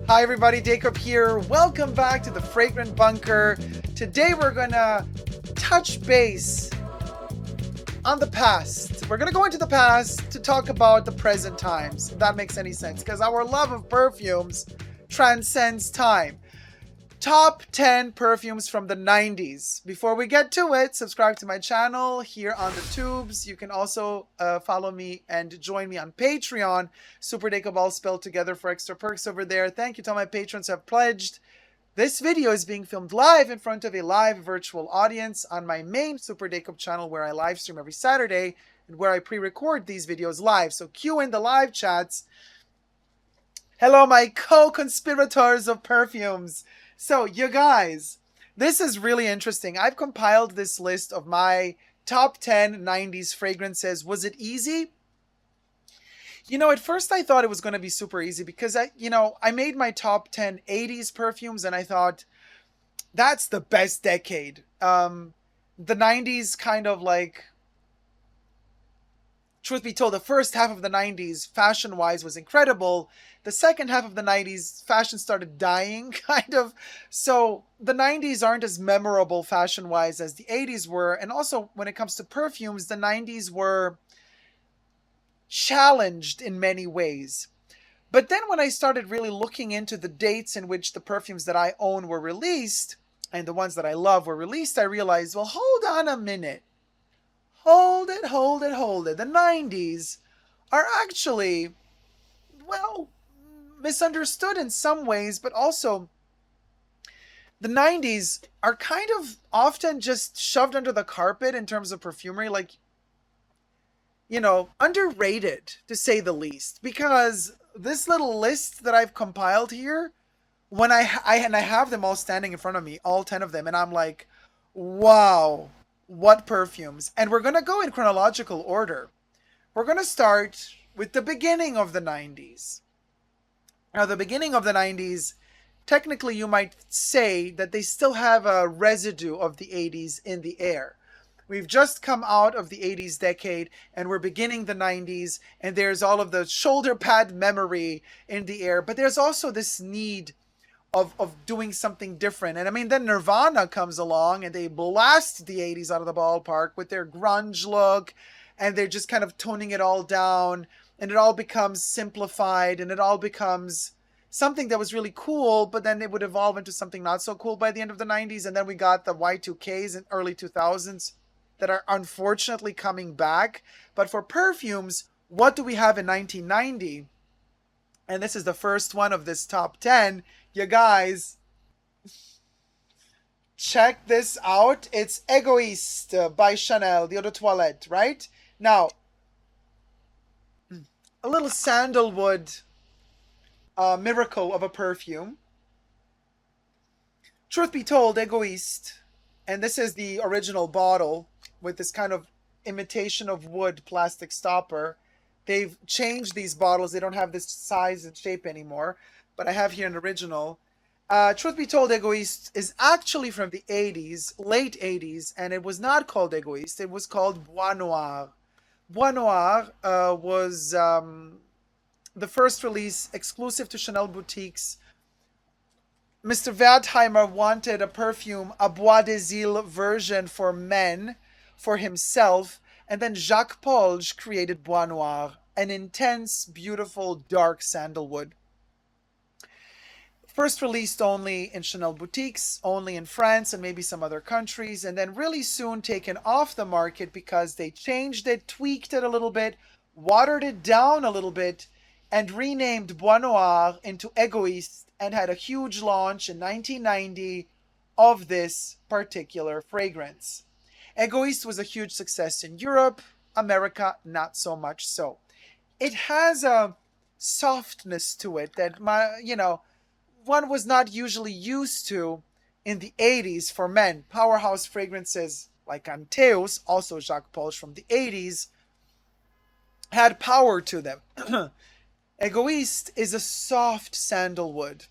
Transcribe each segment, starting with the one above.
Hi everybody, Dacob here. Welcome back to the Fragrant Bunker. Today we're gonna touch base on the past. We're gonna go into the past to talk about the present times, if that makes any sense, because our love of perfumes transcends time. Top 10 perfumes from the 90s. Before we get to it, subscribe to my channel here on the tubes. You can also follow me and join me on Patreon. Superdacob all spelled together for extra perks over there. Thank you to all my patrons who have pledged. This video is being filmed live in front of a live virtual audience on my main Superdacob channel where I live stream every Saturday and where I pre-record these videos live. So cue in the live chats. Hello, my co-conspirators of perfumes. So, you guys, this is really interesting. I've compiled this list of my top 10 90s fragrances. Was it easy? You know, at first I thought it was going to be super easy because I made my top 10 80s perfumes and I thought that's the best decade. The 90s kind of like, truth be told, the first half of the 90s, fashion-wise, was incredible. The second half of the 90s, fashion started dying, kind of. So the 90s aren't as memorable fashion-wise as the 80s were. And also, when it comes to perfumes, the 90s were challenged in many ways. But then when I started really looking into the dates in which the perfumes that I own were released, and the ones that I love were released, I realized, well, hold on a minute. Hold it. The 90s are actually, well, misunderstood in some ways, but also the 90s are kind of often just shoved under the carpet in terms of perfumery, like, underrated to say the least, because this little list that I've compiled here, when I have them all standing in front of me, all 10 of them, and I'm like, wow. What perfumes? And we're going to go in chronological order. We're going to start with the beginning of the 90s. Now, the beginning of the 90s, technically you might say that they still have a residue of the 80s in the air. We've just come out of the 80s decade and we're beginning the 90s, and there's all of the shoulder pad memory in the air, but there's also this need of doing something different. And I mean, then Nirvana comes along and they blast the 80s out of the ballpark with their grunge look, and they're just kind of toning it all down, and it all becomes simplified, and it all becomes something that was really cool, but then it would evolve into something not so cool by the end of the 90s. And then we got the Y2Ks in early 2000s that are unfortunately coming back. But for perfumes, what do we have in 1990? And this is the first one of this top 10. You guys, check this out. It's Egoiste by Chanel, the eau de toilette, right? Now, a little sandalwood miracle of a perfume. Truth be told, Egoiste, and this is the original bottle with this kind of imitation of wood plastic stopper. They've changed these bottles. They don't have this size and shape anymore. But I have here an original. Truth be told, Egoiste is actually from the 80s, late 80s, and it was not called Egoiste. It was called Bois Noir. Bois Noir was the first release exclusive to Chanel boutiques. Mr. Wertheimer wanted a perfume, a Bois des Îles version for men, for himself, and then Jacques Polge created Bois Noir, an intense, beautiful, dark sandalwood. First released only in Chanel boutiques, only in France and maybe some other countries, and then really soon taken off the market because they changed it, tweaked it a little bit, watered it down a little bit, and renamed Bois Noir into Egoiste, and had a huge launch in 1990 of this particular fragrance. Egoiste was a huge success in Europe, America not so much so. It has a softness to it that one was not usually used to in the 80s for men. Powerhouse fragrances like Anteus, also Jacques Polge from the 80s, had power to them. Egoiste is a soft sandalwood.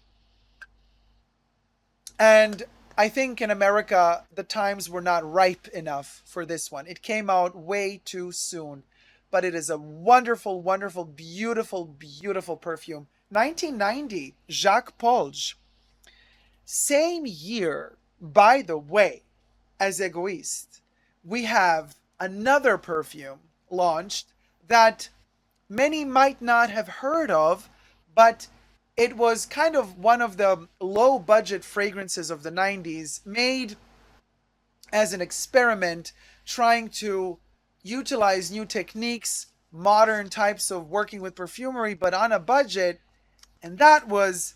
And I think in America, the times were not ripe enough for this one. It came out way too soon. But it is a wonderful, wonderful, beautiful, beautiful perfume. 1990, Jacques Polge. Same year, by the way, as Egoist, we have another perfume launched that many might not have heard of, but it was kind of one of the low budget fragrances of the 90s, made as an experiment, trying to utilize new techniques, modern types of working with perfumery, but on a budget. And that was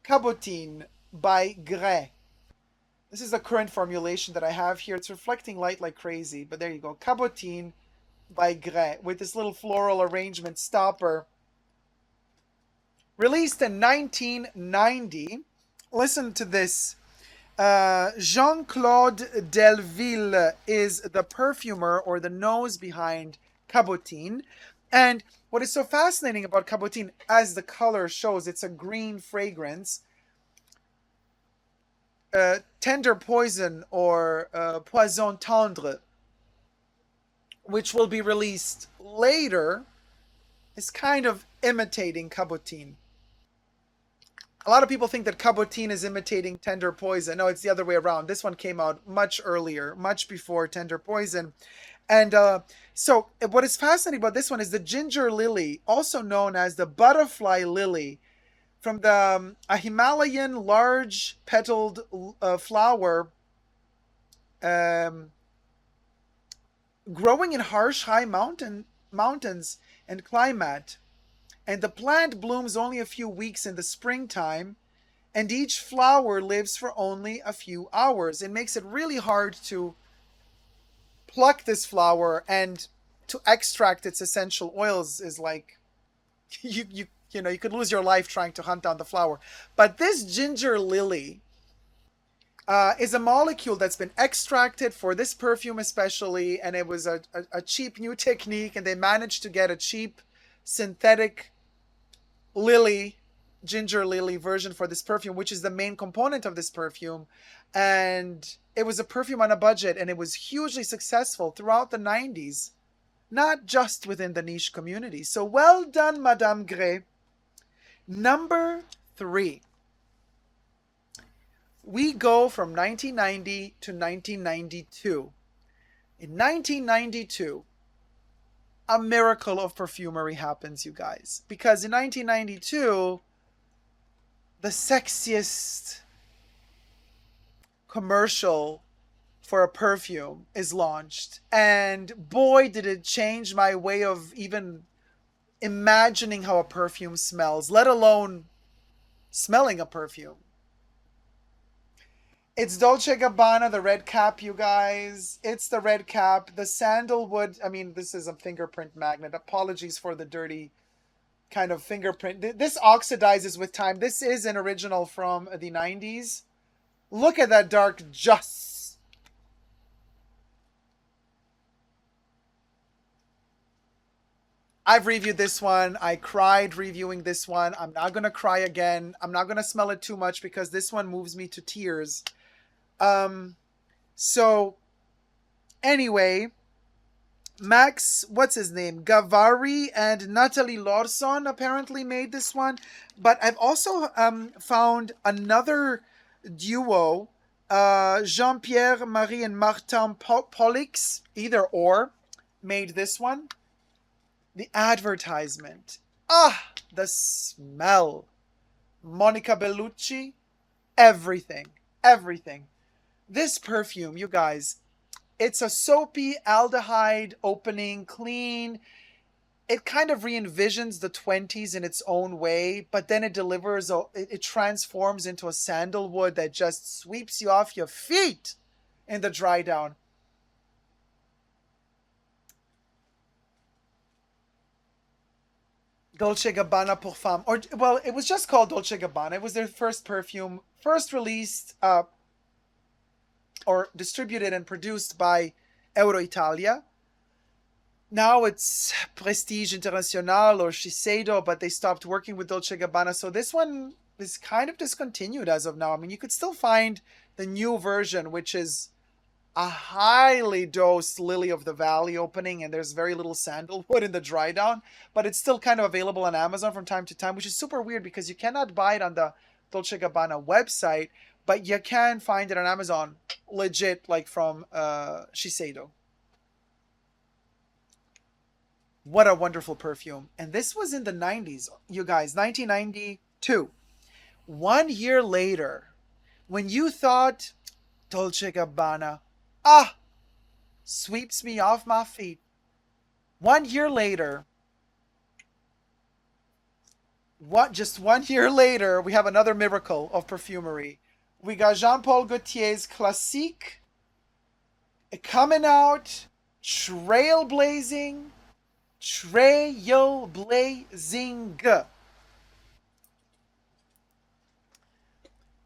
Kabutine by Gray. This is the current formulation that I have here. It's reflecting light like crazy, but there you go. Kabutine by Gray with this little floral arrangement stopper. Released in 1990. Listen to this. Jean-Claude Delville is the perfumer or the nose behind Kabutine. And what is so fascinating about Kabutine, as the color shows, it's a green fragrance. Tender Poison or Poison Tendre, which will be released later, is kind of imitating Kabutine. A lot of people think that Kabutine is imitating Tender Poison. No, it's the other way around. This one came out much earlier, much before Tender Poison. And so what is fascinating about this one is the ginger lily, also known as the butterfly lily, from the a Himalayan large petaled flower, growing in harsh high mountains and climate. And the plant blooms only a few weeks in the springtime, and each flower lives for only a few hours. It makes it really hard to pluck this flower, and to extract its essential oils is like you could lose your life trying to hunt down the flower. But this ginger lily is a molecule that's been extracted for this perfume especially, and it was a cheap new technique, and they managed to get a cheap synthetic ginger lily version for this perfume, which is the main component of this perfume. And it was a perfume on a budget, and it was hugely successful throughout the 90s, not just within the niche community. So well done, Madame Gray. Number 3. We go from 1990 to 1992. In 1992, a miracle of perfumery happens, you guys. Because in 1992, the sexiest commercial for a perfume is launched. And boy, did it change my way of even imagining how a perfume smells, let alone smelling a perfume. It's Dolce Gabbana, the red cap, you guys. It's the red cap. The sandalwood, I mean, this is a fingerprint magnet. Apologies for the dirty kind of fingerprint. This oxidizes with time. This is an original from the 90s. Look at that dark just. I've reviewed this one. I cried reviewing this one. I'm not going to cry again. I'm not going to smell it too much because this one moves me to tears. So anyway, Max, what's his name? Gavari and Natalie Lawson apparently made this one. But I've also found another duo, Jean-Pierre Marie and Martin Polix, either or, made this one. The advertisement. The smell. Monica Bellucci. Everything. This perfume, you guys, it's a soapy aldehyde opening, clean. It kind of re-envisions the 20s in its own way, but then it delivers, it transforms into a sandalwood that just sweeps you off your feet in the dry down. Dolce Gabbana Parfum, or, well, it was just called Dolce Gabbana. It was their first perfume, first released or distributed and produced by Italia. Now it's Prestige International or Shiseido, but they stopped working with Dolce Gabbana. So this one is kind of discontinued as of now. I mean, you could still find the new version, which is a highly dosed Lily of the Valley opening, and there's very little sandalwood in the dry down, but it's still kind of available on Amazon from time to time, which is super weird because you cannot buy it on the Dolce Gabbana website, but you can find it on Amazon legit, like from Shiseido. What a wonderful perfume. And this was in the 90s, you guys, 1992. 1 year later, when you thought Dolce Gabbana, ah, sweeps me off my feet. 1 year later, just 1 year later, we have another miracle of perfumery. We got Jean Paul Gaultier's Classique coming out, trailblazing, trailblazing.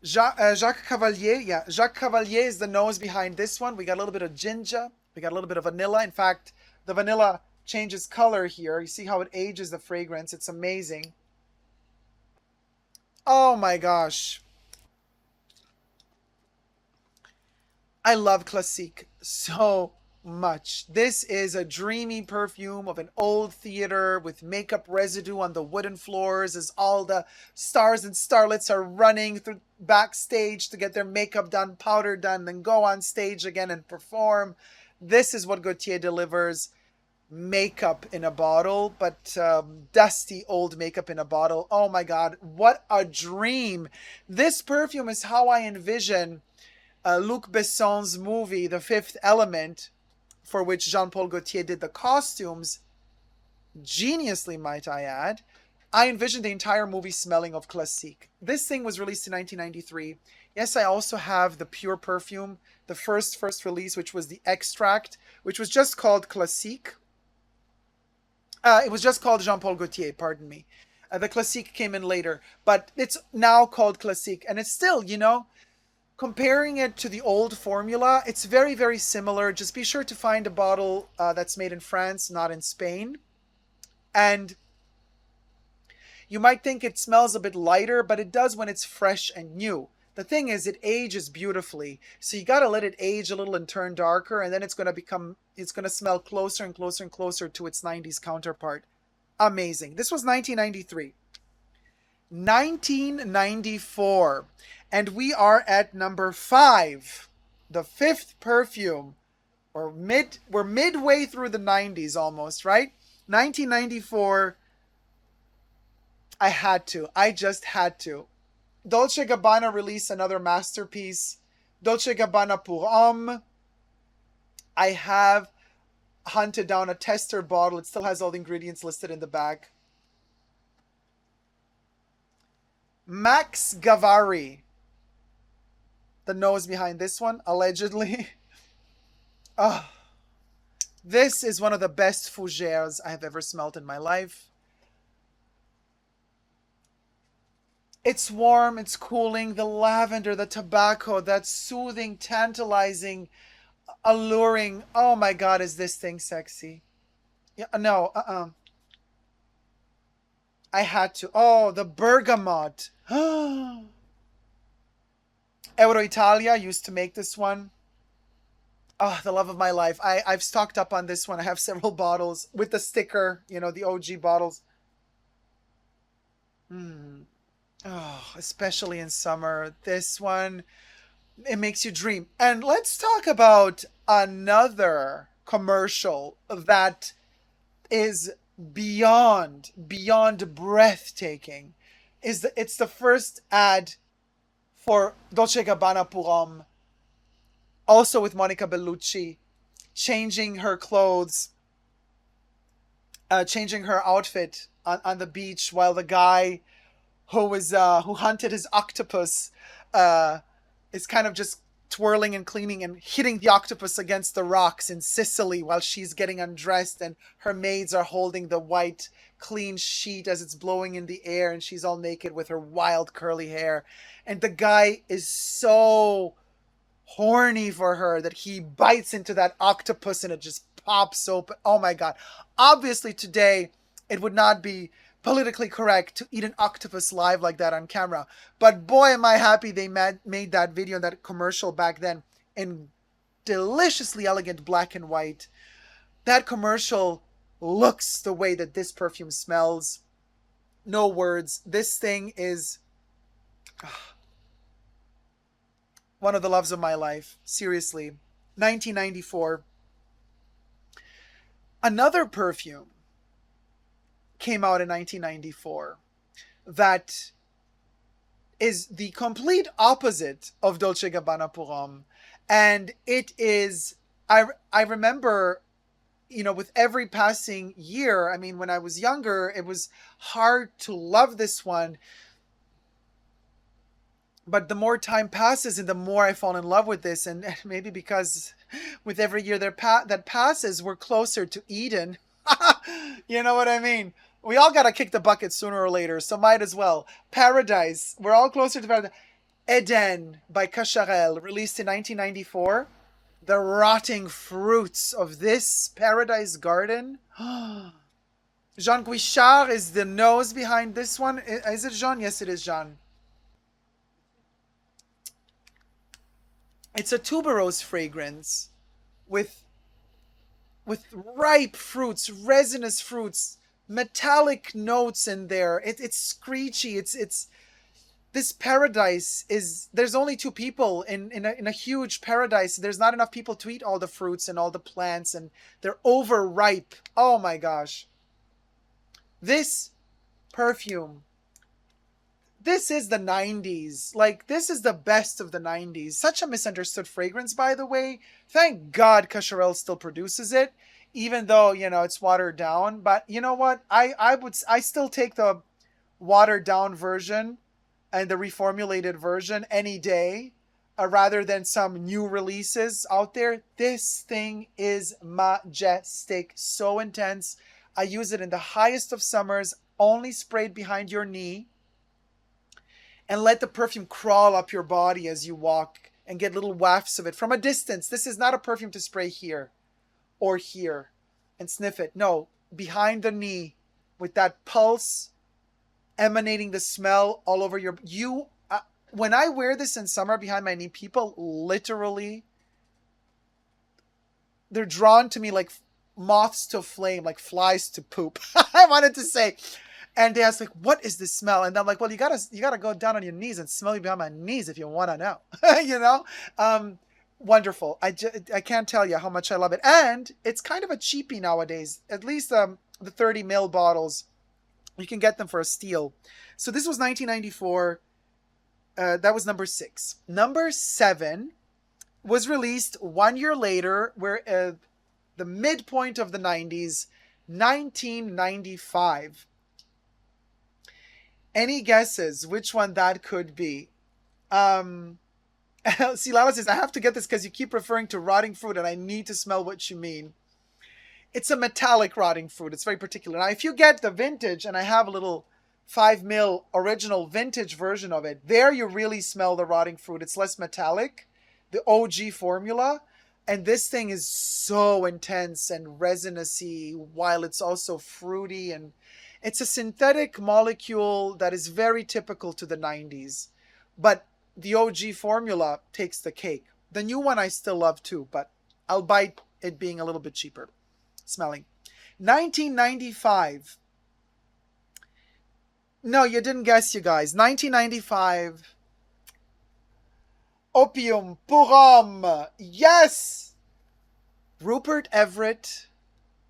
Jacques Cavalier, yeah, Jacques Cavalier is the nose behind this one. We got a little bit of ginger, we got a little bit of vanilla. In fact, the vanilla changes color here. You see how it ages the fragrance. It's amazing. Oh my gosh. I love Classique so much. This is a dreamy perfume of an old theater with makeup residue on the wooden floors as all the stars and starlets are running through backstage to get their makeup done, powder done, then go on stage again and perform. This is what Gaultier delivers. Makeup in a bottle, but dusty old makeup in a bottle. Oh my God, what a dream. This perfume is how I envision Luc Besson's movie, The Fifth Element, for which Jean-Paul Gaultier did the costumes, geniusly might I add. I envisioned the entire movie smelling of Classique. This thing was released in 1993. Yes, I also have the pure perfume, the first release, which was the extract, which was just called Classique. It was just called Jean-Paul Gaultier, pardon me. The Classique came in later, but it's now called Classique. And it's still, comparing it to the old formula, it's very, very similar. Just be sure to find a bottle that's made in France, not in Spain. And you might think it smells a bit lighter, but it does when it's fresh and new. The thing is, it ages beautifully. So you got to let it age a little and turn darker, and then it's going to smell closer and closer and closer to its 90s counterpart. Amazing. This was 1993. 1994. And we are at number 5. The 5th perfume. We're midway through the 90s almost, right? 1994. I just had to. Dolce Gabbana released another masterpiece, Dolce Gabbana Pour Homme. I have hunted down a tester bottle. It still has all the ingredients listed in the back. Max Gavari, the nose behind this one, allegedly. Oh, this is one of the best fougères I have ever smelled in my life. It's warm, it's cooling, the lavender, the tobacco, that soothing, tantalizing, alluring. Oh my God, is this thing sexy? Yeah, no, I had to. Oh, the bergamot. Euro Italia used to make this one. Oh, the love of my life. I've stocked up on this one. I have several bottles with the sticker, the OG bottles. Oh, especially in summer. This one, it makes you dream. And let's talk about another commercial that is beyond breathtaking. It's the first ad for Dolce Gabbana Pour Homme, also with Monica Bellucci, changing her clothes, changing her outfit on the beach while the guy who hunted his octopus is kind of just twirling and cleaning and hitting the octopus against the rocks in Sicily while she's getting undressed, and her maids are holding the white clean sheet as it's blowing in the air, and she's all naked with her wild curly hair, and the guy is so horny for her that he bites into that octopus and it just pops open. Oh my God. Obviously today it would not be politically correct to eat an octopus live like that on camera. But boy, am I happy they made that video, that commercial back then. And deliciously elegant black and white. That commercial looks the way that this perfume smells. No words. This thing is one of the loves of my life. Seriously. 1994. Another perfume came out in 1994 that is the complete opposite of Dolce Gabbana pour Homme. And it is, I remember, with every passing year, I mean, when I was younger, it was hard to love this one. But the more time passes and the more I fall in love with this, and maybe because with every year that passes, we're closer to Eden. You know what I mean? We all got to kick the bucket sooner or later, so might as well. Paradise. We're all closer to Paradise. Eden by Kasharel, released in 1994. The rotting fruits of this paradise garden. Jean Guichard is the nose behind this one. Is it Jean? Yes, it is Jean. It's a tuberose fragrance with ripe fruits, resinous fruits, metallic notes in there. It's screechy. It's this paradise is, there's only two people in a huge paradise. There's not enough people to eat all the fruits and all the plants, and they're overripe. Oh my gosh. This perfume, this is the 90s. Like, this is the best of the 90s. Such a misunderstood fragrance, by the way. Thank God Kasharel still produces it, even though, it's watered down. But you know what? I still take the watered down version and the reformulated version any day, rather than some new releases out there. This thing is majestic, so intense. I use it in the highest of summers, only sprayed behind your knee, and let the perfume crawl up your body as you walk and get little wafts of it from a distance. This is not a perfume to spray here or here and sniff it. No, behind the knee with that pulse emanating the smell all over your... when I wear this in summer behind my knee, people literally, they're drawn to me like moths to flame, like flies to poop. I wanted to say... And they asked, like, what is this smell? And I'm like, well, you gotta go down on your knees and smell me behind my knees if you want to know. Wonderful. I can't tell you how much I love it. And it's kind of a cheapie nowadays. At least the 30 ml bottles, you can get them for a steal. So this was 1994. That was number 6. Number 7 was released 1 year later, where the midpoint of the 90s, 1995. Any guesses which one that could be? See, Lala says, I have to get this because you keep referring to rotting fruit and I need to smell what you mean. It's a metallic rotting fruit. It's very particular. Now, if you get the vintage, and I have a little 5 ml original vintage version of it, there you really smell the rotting fruit. It's less metallic, the OG formula. And this thing is so intense and resinousy, while it's also fruity, and it's a synthetic molecule that is very typical to the 90s. But the OG formula takes the cake. The new one I still love too, but I'll bite it being a little bit cheaper smelling. 1995. No, you didn't guess, you guys. 1995. Opium Pogbam. Yes! Rupert Everett,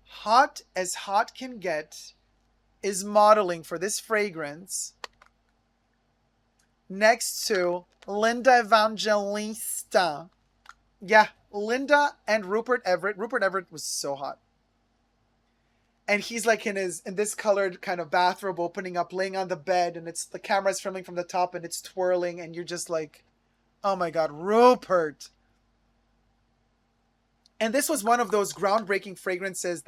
hot as hot can get, is modeling for this fragrance next to Linda Evangelista. Yeah, Linda and Rupert Everett. Rupert Everett was so hot. And he's like in this colored kind of bathrobe, opening up, laying on the bed, and the camera's filming from the top and it's twirling, and you're just like, oh my God, Rupert. And this was one of those groundbreaking fragrances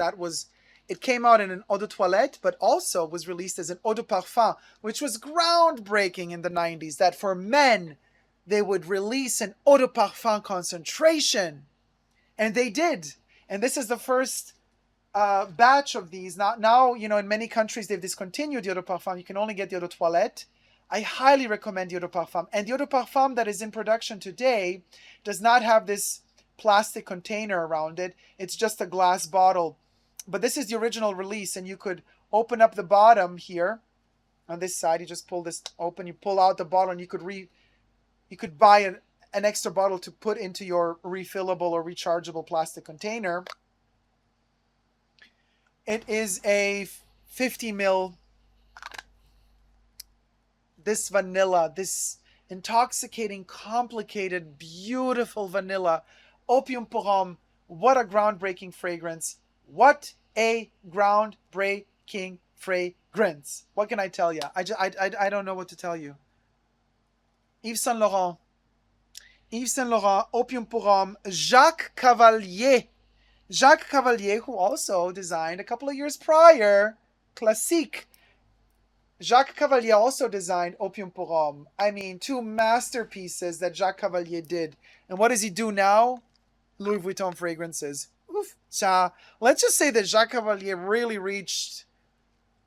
it came out in an eau de toilette, but also was released as an eau de parfum, which was groundbreaking in the 90s, that for men, they would release an eau de parfum concentration. And they did. And this is the first batch of these. Now, in many countries, they've discontinued the eau de parfum. You can only get the eau de toilette. I highly recommend the eau de parfum. And the eau de parfum that is in production today does not have this plastic container around it. It's just a glass bottle. But this is the original release, and you could open up the bottom here. On this side, you just pull this open, you pull out the bottle, and you could buy an extra bottle to put into your refillable or rechargeable plastic container. It is a 50 ml. This vanilla, this intoxicating, complicated, beautiful vanilla. Opium Pogbam, what a groundbreaking fragrance. What a groundbreaking fragrance. What can I tell you? I don't know what to tell you. Yves Saint Laurent. Yves Saint Laurent, Opium Pogbam, Jacques Cavalier. Jacques Cavalier, who also designed a couple of years prior, Classique. Jacques Cavalier also designed Opium Pogbam. I mean, two masterpieces that Jacques Cavalier did. And what does he do now? Louis Vuitton fragrances. Oof, cha. Let's just say that Jacques Cavalier really reached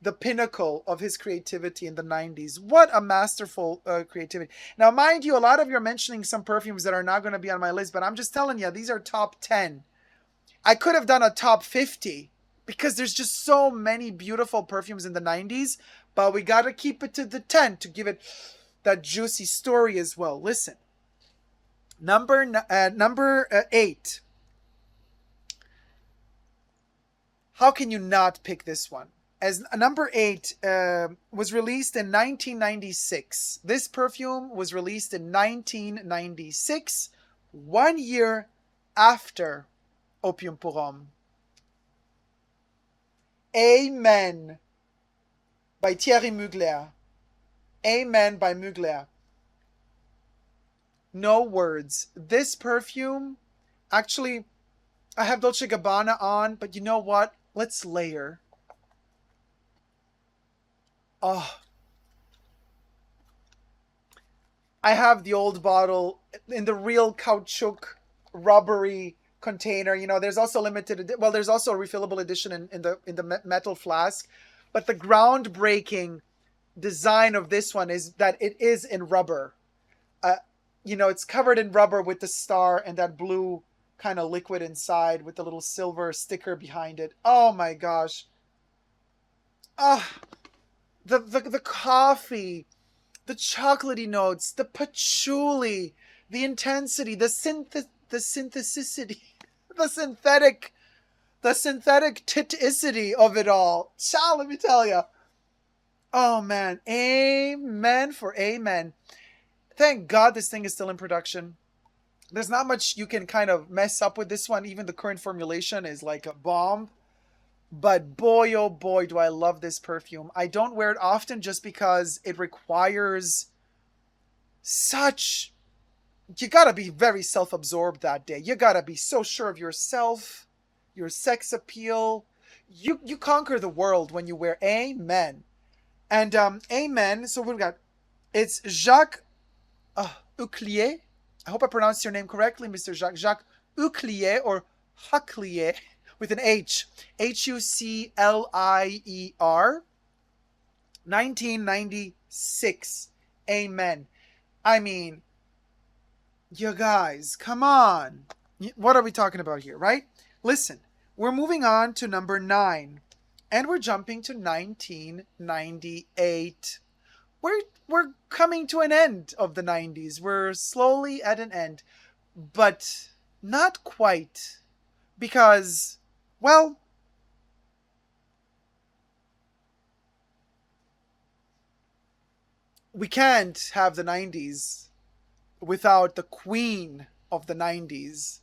the pinnacle of his creativity in the 90s. What a masterful creativity. Now, mind you, a lot of you are mentioning some perfumes that are not going to be on my list, but I'm just telling you, these are top 10. I could have done a top 50 because there's just so many beautiful perfumes in the 90s, but we got to keep it to the 10 to give it that juicy story as well. Listen, number 8. How can you not pick this one? As number 8 was released in 1996. This perfume was released in 1996, 1 year after Opium Pogbam. Amen by Thierry Mugler. Amen by Mugler. No words. This perfume, actually, I have Dolce Gabbana on, but you know what? Let's layer. Oh. I have the old bottle in the real caoutchouc rubbery container. You know, there's also there's also a refillable edition in the metal flask, but the groundbreaking design of this one is that it is in rubber. You know, it's covered in rubber with the star and that blue kind of liquid inside with the little silver sticker behind it. Oh my gosh. The coffee, the chocolatey notes, the patchouli, the intensity, the synthesicity, the synthetic titicity of it all. Child, let me tell you. Oh man, amen for amen. Thank God this thing is still in production. There's not much you can kind of mess up with this one. Even the current formulation is like a bomb. But boy, oh boy, do I love this perfume. I don't wear it often just because it requires such... You gotta be very self-absorbed that day. You gotta be so sure of yourself, your sex appeal. You conquer the world when you wear Amen. And Amen, so we've got... It's Jacques Huclier. I hope I pronounced your name correctly, Mr. Jacques. Jacques Huclier or Huclier with an H. Huclier. 1996. Amen. I mean, you guys, come on. What are we talking about here, right? Listen, we're moving on to number 9. And we're jumping to 1998. We're coming to an end of the 90s. We're slowly at an end. But not quite. Because, well, we can't have the 90s without the queen of the 90s.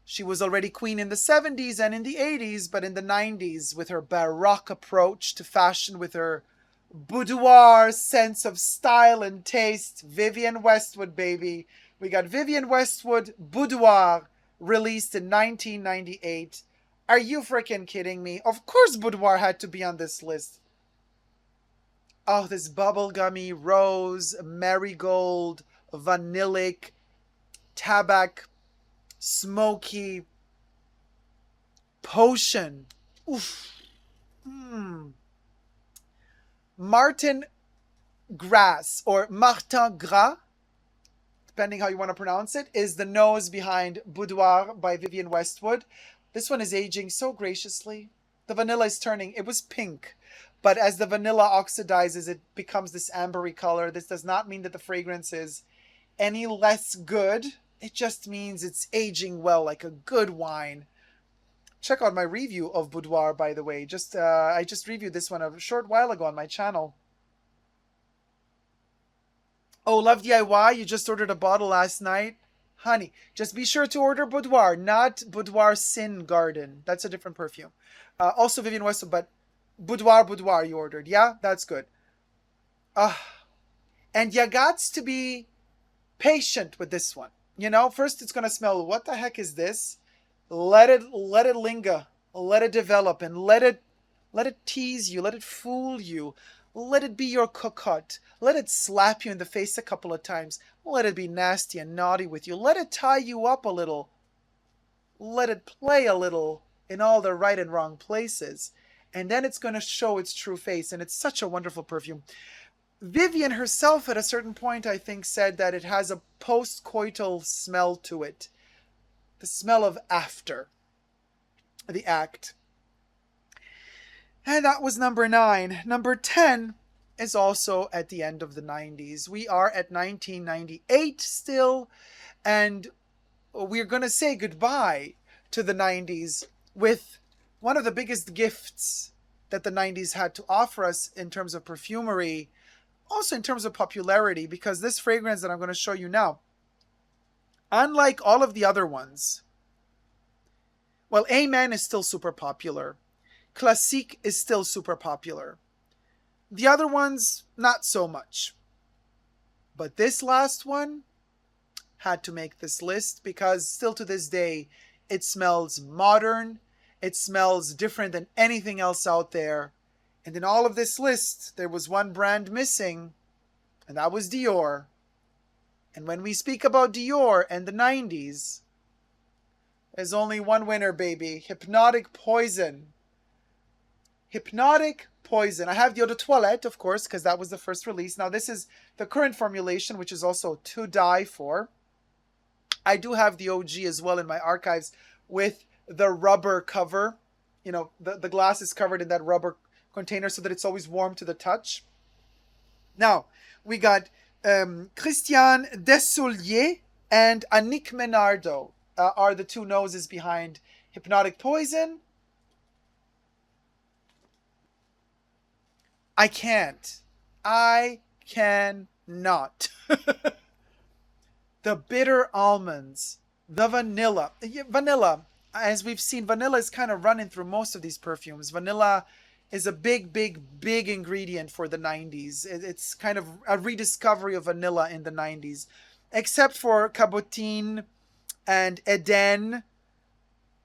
She was already queen in the 70s and in the 80s, but in the 90s, with her baroque approach to fashion, with her boudoir sense of style and taste, Vivienne Westwood, baby. We got Vivienne Westwood Boudoir, released in 1998. Are you freaking kidding me? Of course Boudoir had to be on this list. Oh, this bubblegummy, rose, marigold, vanillic, tabac, smoky potion. Oof. Martin Gras or Martin Gras. depending how you want to pronounce it, is the nose behind Boudoir by Vivienne Westwood. This one is aging so graciously. The vanilla is turning, it was pink, but as the vanilla oxidizes, it becomes this ambery color. This does not mean that the fragrance is any less good. It just means it's aging well, like a good wine. Check out my review of Boudoir, by the way. I just reviewed this one a short while ago on my channel. Oh, Love DIY, you just ordered a bottle last night? Honey, just be sure to order Boudoir, not Boudoir Sin Garden. That's a different perfume. Also Vivienne Westwood, but Boudoir you ordered. Yeah, that's good. And you got to be patient with this one. You know, first it's going to smell, what the heck is this? Let it linger, let it develop, and let it tease you, let it fool you. Let it be your cocotte. Let it slap you in the face a couple of times. Let it be nasty and naughty with you. Let it tie you up a little. Let it play a little in all the right and wrong places. And then it's going to show its true face. And it's such a wonderful perfume. Vivienne herself at a certain point, I think, said that it has a post-coital smell to it. The smell of after the act. And that was number 9. Number 10 is also at the end of the 90s. We are at 1998 still. And we're going to say goodbye to the 90s with one of the biggest gifts that the 90s had to offer us in terms of perfumery. Also in terms of popularity. Because this fragrance that I'm going to show you now, unlike all of the other ones, well, Amen is still super popular. Classique is still super popular. The other ones, not so much. But this last one had to make this list because still to this day, it smells modern. It smells different than anything else out there. And in all of this list, there was one brand missing, and that was Dior. And when we speak about Dior and the 90s, there's only one winner, baby. Hypnotic Poison. Hypnotic Poison. I have the Eau de Toilette, of course, because that was the first release. Now, this is the current formulation, which is also to die for. I do have the OG as well in my archives with the rubber cover. You know, the glass is covered in that rubber container so that it's always warm to the touch. Now, we got Christian Dessolier and Annick Menardo are the two noses behind Hypnotic Poison. I cannot. The bitter almonds, the vanilla. Vanilla, as we've seen, vanilla is kind of running through most of these perfumes. Vanilla is a big ingredient for the 90s. It's kind of a rediscovery of vanilla in the 90s. Except for Kabutine and Eden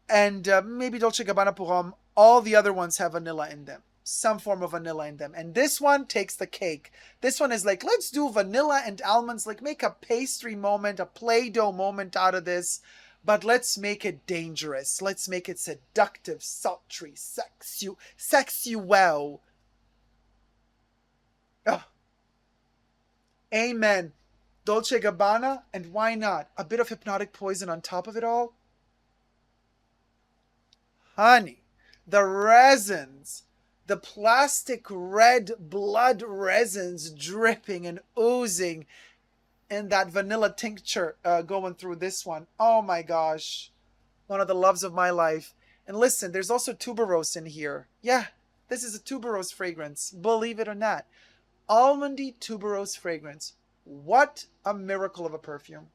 and maybe Dolce Gabbana pour Homme. All the other ones have vanilla in them. Some form of vanilla in them. And this one takes the cake. This one is like, let's do vanilla and almonds. Like, make a pastry moment, a Play-Doh moment out of this. But let's make it dangerous. Let's make it seductive, sultry, sexual. Oh. Amen. Dolce Gabbana, and why not? A bit of Hypnotic Poison on top of it all. Honey, the resins, the plastic red blood resins dripping and oozing, and that vanilla tincture going through this one. Oh my gosh. One of the loves of my life. And listen, there's also tuberose in here. Yeah, this is a tuberose fragrance. Believe it or not. Almondy tuberose fragrance. What a miracle of a perfume.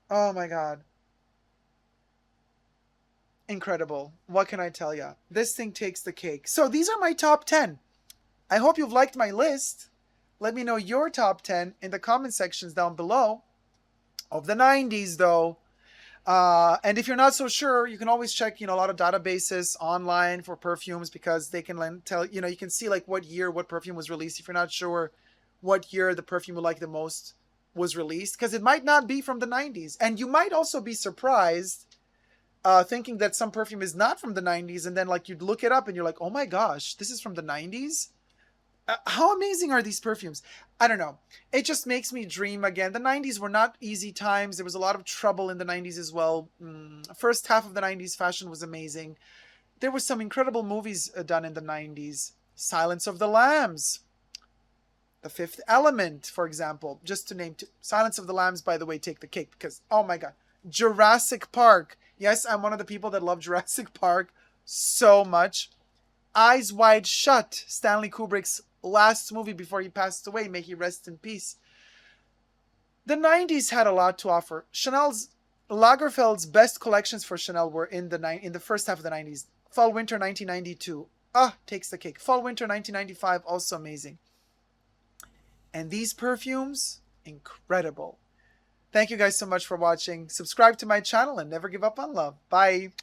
Oh my God. Incredible. What can I tell you? This thing takes the cake. So these are my top 10. I hope you've liked my list. Let me know your top 10 in the comment sections down below. Of the 90s, though. And if you're not so sure, you can always check, a lot of databases online for perfumes because they can tell, you can see like what year, what perfume was released. If you're not sure what year the perfume you like the most was released, because it might not be from the 90s. And you might also be surprised thinking that some perfume is not from the 90s. And then like you'd look it up and you're like, oh my gosh, this is from the 90s. How amazing are these perfumes? I don't know. It just makes me dream again. The 90s were not easy times. There was a lot of trouble in the 90s as well. First half of the 90s fashion was amazing. There were some incredible movies done in the 90s. Silence of the Lambs, The Fifth Element, for example, just to name two. Silence of the Lambs, by the way, take the cake because, oh my God. Jurassic Park. Yes, I'm one of the people that love Jurassic Park so much. Eyes Wide Shut, Stanley Kubrick's last movie before he passed away. May he rest in peace. The 90s had a lot to offer. Lagerfeld's best collections for Chanel were in the first half of the 90s. Fall Winter 1992. Takes the cake. Fall Winter 1995, also amazing. And these perfumes, incredible. Thank you guys so much for watching. Subscribe to my channel and never give up on love. Bye.